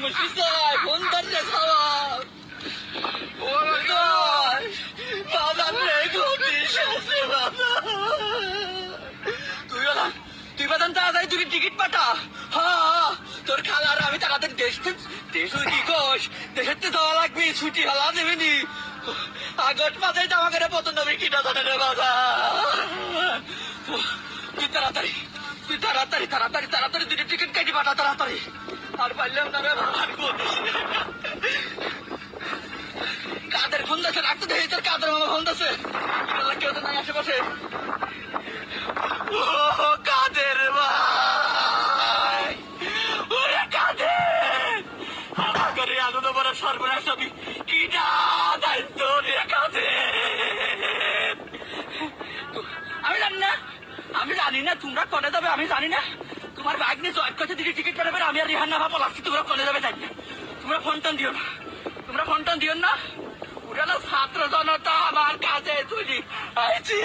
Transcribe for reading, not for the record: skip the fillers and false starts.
মুশকিল ফোন ধরছে খাওয়া বাজার নেই তুই বাদান তাড়াতাড়ি তুই টিকিট পাঠা। হ্যাঁ তোর খালার আমি তাড়াতাড়ি দেশ কি কোষ দেশের তো দেওয়া লাগবে ছুটি হালা দেবেনি আগস্ট মাসে আমাকে পছন্দ হবে কিনা জানে রে বাবা। তুই তাড়াতাড়ি দুটি টিকিট কেটে পাঠা তাড়াতাড়ি আর পারলাম না রে কাদের ফোন দিচ্ছে রাখতে দেখি তোর কাদের মামা ফোন দিচ্ছে কেউ তো নাই আশেপাশে। ও কাদের ভাই ওরে কাদের আমাকে আনন্দ বড় সর্বনাশ আমি কিনা দায়িত্ব রে কাদের। আমি জানি না তোমরা কনে যাবে আমি জানি না তোমার বাইক নিয়ে জয়ের কাছে দিকে টিকিট পাঠাবে আমি আর রিহান না পলাচ্ছি তোমরা কনে যাবে জানি না। তোমরা ফোন টোন দিও না ওরা ছাত্র জনতা আমার কাছে তুলি আইছি।